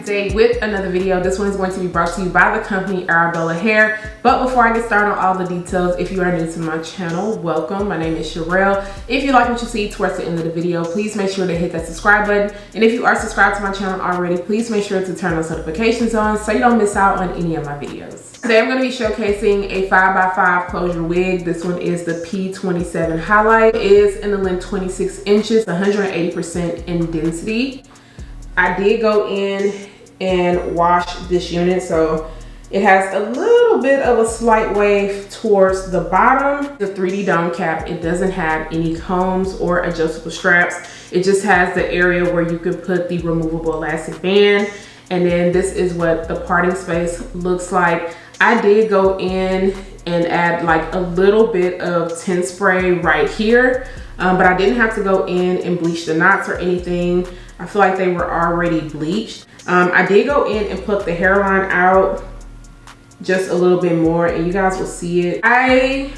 today with another video. This one is going to be brought to you by the company Arabella Hair. But before I get started on all the details, if you are new to my channel, welcome. My name is Sherelle. If you like what you see towards the end of the video, please make sure to hit that subscribe button. And if you are subscribed to my channel already, please make sure to turn those notifications on so you don't miss out on any of my videos. Today I'm going to be showcasing a 5x5 closure wig. This one is the P27 highlight. It is in the length 26 inches, 180% in density. I did go in and wash this unit, so it has a little bit of a slight wave towards the bottom. The 3D dome cap, it doesn't have any combs or adjustable straps. It just has the area where you can put the removable elastic band. And then this is what the parting space looks like. I did go in and add like a little bit of tint spray right here, but I didn't have to go in and bleach the knots or anything. I feel like they were already bleached. I did go in and pluck the hairline out just a little bit more, and you guys will see it. I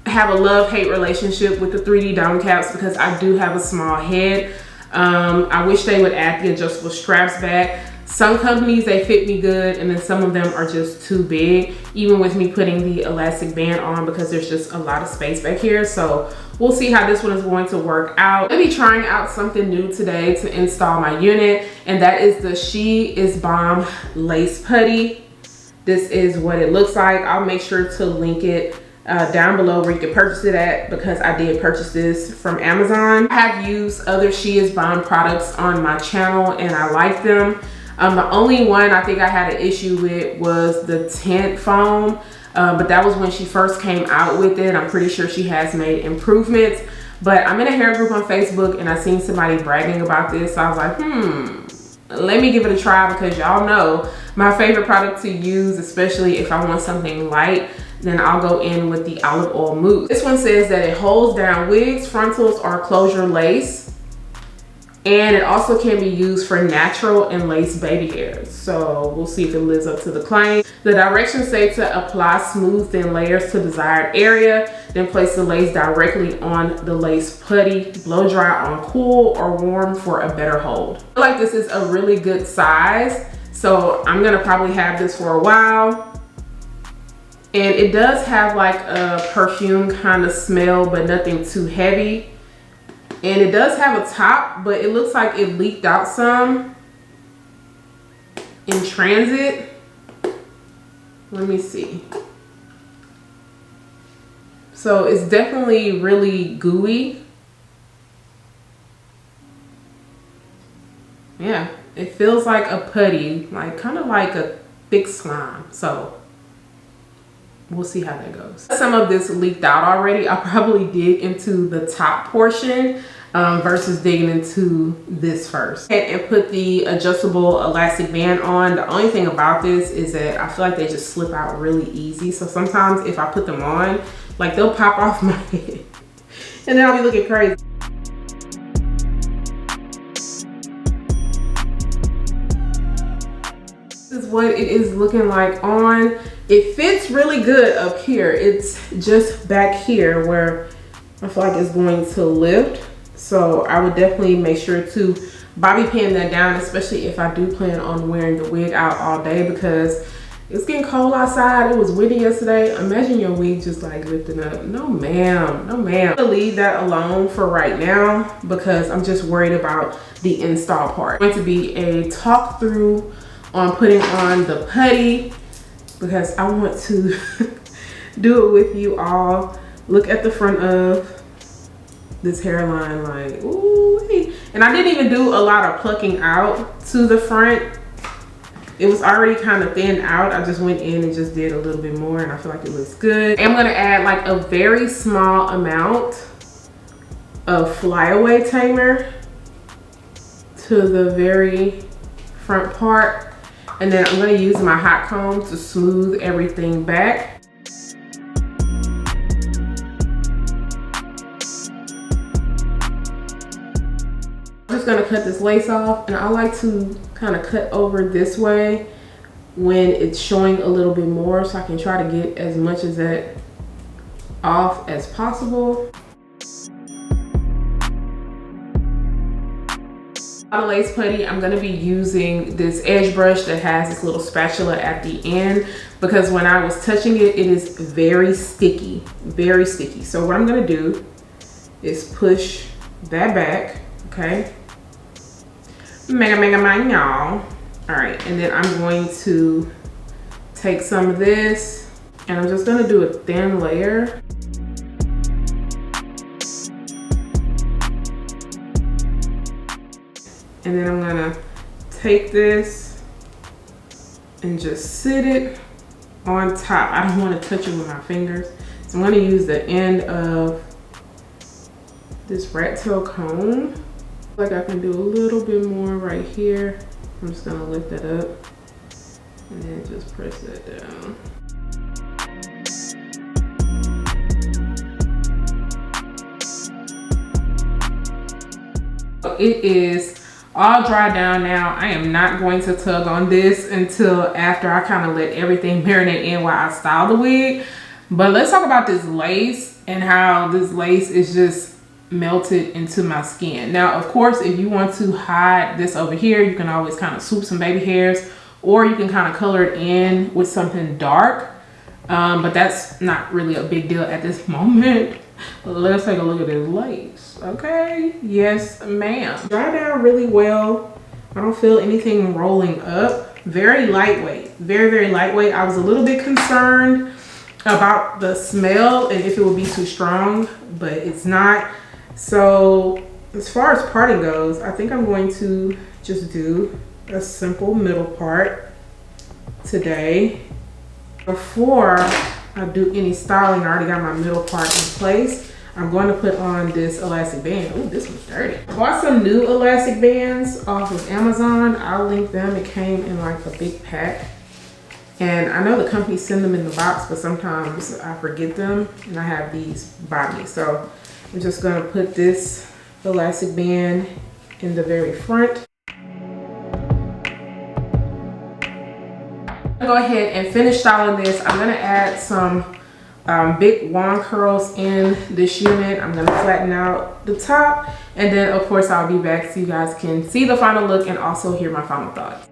have a love-hate relationship with the 3D dome caps because I do have a small head. I wish they would add the adjustable straps back. Some companies, they fit me good, and then some of them are just too big, even with me putting the elastic band on, because there's just a lot of space back here. So we'll see how this one is going to work out. I'm gonna be trying out something new today to install my unit, and that is the She Is Bomb Lace Putty. This is what it looks like. I'll make sure to link it down below where you can purchase it at, because I did purchase this from Amazon. I have used other She Is Bomb products on my channel and I like them. The only one I think I had an issue with was the tint foam, but that was when she first came out with it. I'm pretty sure she has made improvements, but I'm in a hair group on Facebook and I seen somebody bragging about this. So I was like, let me give it a try, because y'all know my favorite product to use, especially if I want something light, then I'll go in with the olive oil mousse. This one says that it holds down wigs, frontals, or closure lace. And it also can be used for natural and lace baby hairs. So we'll see if it lives up to the claim. The directions say to apply smooth thin layers to desired area, then place the lace directly on the lace putty. Blow dry on cool or warm for a better hold. I feel like this is a really good size, so I'm gonna probably have this for a while. And it does have like a perfume kind of smell, but nothing too heavy. And it does have a top, but it looks like it leaked out some in transit. Let me see. So it's definitely really gooey. Yeah, it feels like a putty, like kind of like a thick slime. So we'll see how that goes. Some of this leaked out already. I'll probably dig into the top portion versus digging into this first. And put the adjustable elastic band on. The only thing about this is that I feel like they just slip out really easy. So sometimes if I put them on, like they'll pop off my head and then I'll be looking crazy. This is what it is looking like on. It fits really good up here. It's just back here where I feel like it's going to lift. So I would definitely make sure to bobby pin that down, especially if I do plan on wearing the wig out all day, because it's getting cold outside. It was windy yesterday. Imagine your wig just like lifting up. No ma'am, no ma'am. I'm gonna leave that alone for right now because I'm just worried about the install part. It's going to be a talk through on putting on the putty, because I want to do it with you all. Look at the front of this hairline, like, ooh, hey. And I didn't even do a lot of plucking out to the front. It was already kind of thinned out. I just went in and just did a little bit more, and I feel like it looks good. I'm gonna add like a very small amount of flyaway tamer to the very front part. And then I'm gonna use my hot comb to smooth everything back. I'm just gonna cut this lace off, and I like to kind of cut over this way when it's showing a little bit more, so I can try to get as much of that off as possible. The lace putty, I'm going to be using this edge brush that has this little spatula at the end, because when I was touching it, it is very sticky, very sticky. So what I'm going to do is push that back, okay? Mega mine, y'all. All right, and then I'm going to take some of this and I'm just going to do a thin layer. And then I'm gonna take this and just sit it on top. I don't want to touch it with my fingers. So I'm gonna use the end of this rat tail comb. Like I can do a little bit more right here. I'm just gonna lift that up and then just press that down. It is all dry down now. I am not going to tug on this until after I kind of let everything marinate in while I style the wig. But let's talk about this lace and how this lace is just melted into my skin. Now, of course, if you want to hide this over here, you can always kind of swoop some baby hairs, or you can kind of color it in with something dark. But that's not really a big deal at this moment. Let's take a look at this lace, okay? Yes, ma'am. Dry down really well. I don't feel anything rolling up. Very lightweight, very, very lightweight. I was a little bit concerned about the smell and if it would be too strong, but it's not. So as far as parting goes, I think I'm going to just do a simple middle part today. Before I do any styling, I already got my middle part in place. I'm going to put on this elastic band. Oh, this one's dirty. I bought some new elastic bands off of Amazon. I'll link them. It came in like a big pack. And I know the company send them in the box, but sometimes I forget them and I have these by me. So I'm just going to put this elastic band in the very front. Go ahead and finish styling this. I'm going to add some big wand curls in this unit. I'm going to flatten out the top, and then of course I'll be back so you guys can see the final look and also hear my final thoughts.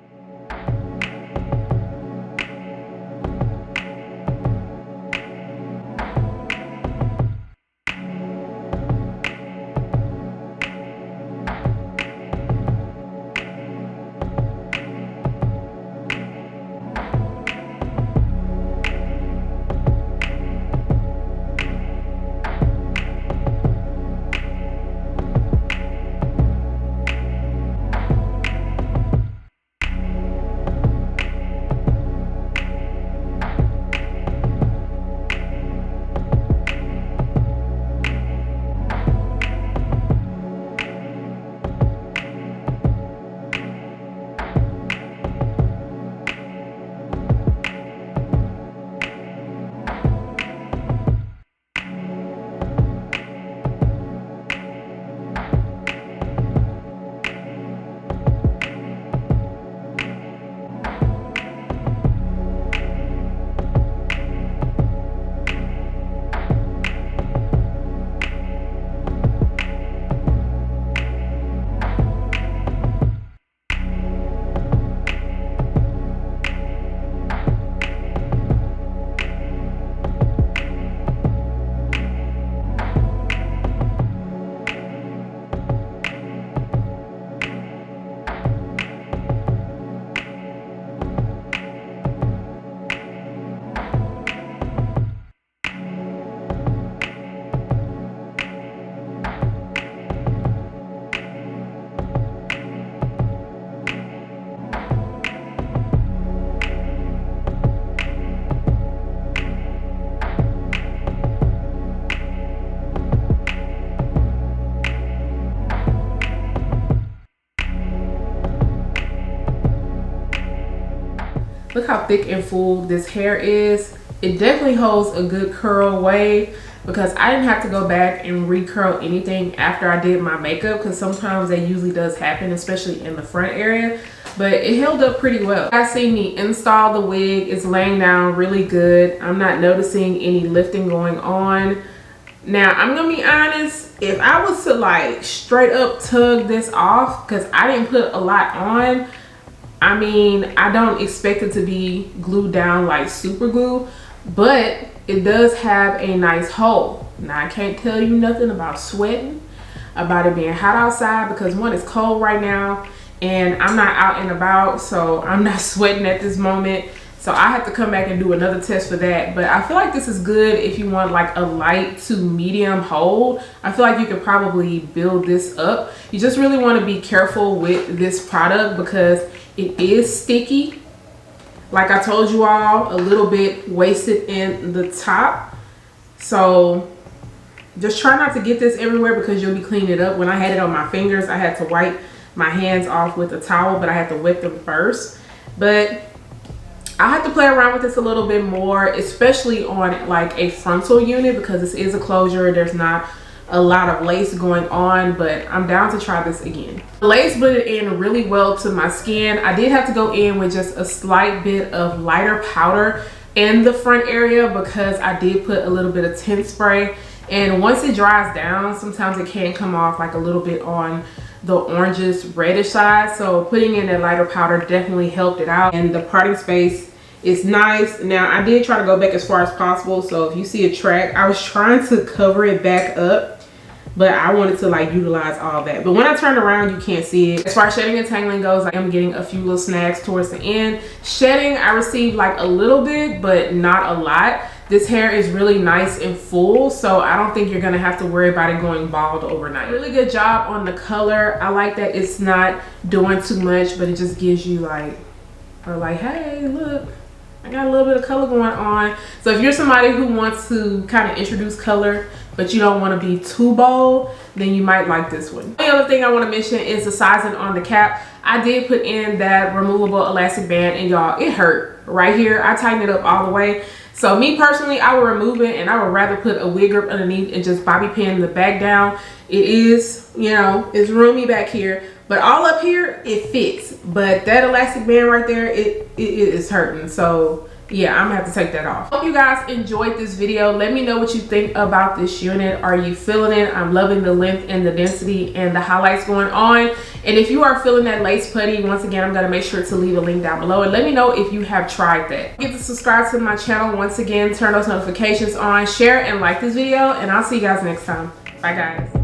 Look how thick and full this hair is. It definitely holds a good curl wave because I didn't have to go back and recurl anything after I did my makeup, because sometimes that usually does happen, especially in the front area. But it held up pretty well. You guys see me install the wig. It's laying down really good. I'm not noticing any lifting going on. Now, I'm gonna be honest, if I was to like straight up tug this off, because I didn't put a lot on, I mean, I don't expect it to be glued down like super glue, but it does have a nice hole. Now, I can't tell you nothing about sweating, about it being hot outside, because one, it's cold right now and I'm not out and about, so I'm not sweating at this moment. So I have to come back and do another test for that. But I feel like this is good if you want like a light to medium hold. I feel like you could probably build this up. You just really want to be careful with this product because it is sticky. Like I told you all, a little bit wasted in the top. So just try not to get this everywhere because you'll be cleaning it up. When I had it on my fingers, I had to wipe my hands off with a towel, but I had to wet them first. But I have to play around with this a little bit more, especially on like a frontal unit because this is a closure. There's not a lot of lace going on, but I'm down to try this again. The lace blended in really well to my skin. I did have to go in with just a slight bit of lighter powder in the front area because I did put a little bit of tint spray. And once it dries down, sometimes it can come off like a little bit on the oranges reddish side. So putting in that lighter powder definitely helped it out. And the parting space is nice. Now I did try to go back as far as possible. So if you see a track, I was trying to cover it back up, but I wanted to like utilize all that. But when I turned around, you can't see it. As far as shedding and tangling goes, I am getting a few little snags towards the end. Shedding, I received like a little bit, but not a lot. This hair is really nice and full, so I don't think you're gonna have to worry about it going bald overnight. Really good job on the color. I like that it's not doing too much, but it just gives you like, hey, look, I got a little bit of color going on. So if you're somebody who wants to kind of introduce color, but you don't want to be too bold, then you might like this one. The other thing I want to mention is the sizing on the cap. I did put in that removable elastic band, and y'all, it hurt right here. I tightened it up all the way. So me personally, I would remove it and I would rather put a wig grip underneath and just bobby pin the back down. It is, you know, it's roomy back here, but all up here, it fits. But that elastic band right there, it is hurting. So yeah, I'm gonna have to take that off. Hope you guys enjoyed this video. Let me know what you think about this unit. Are you feeling it? I'm loving the length and the density and the highlights going on. And if you are feeling that lace putty, once again, I'm gonna make sure to leave a link down below and let me know if you have tried that. Don't forget to subscribe to my channel. Once again, turn those notifications on, share and like this video, and I'll see you guys next time. Bye guys.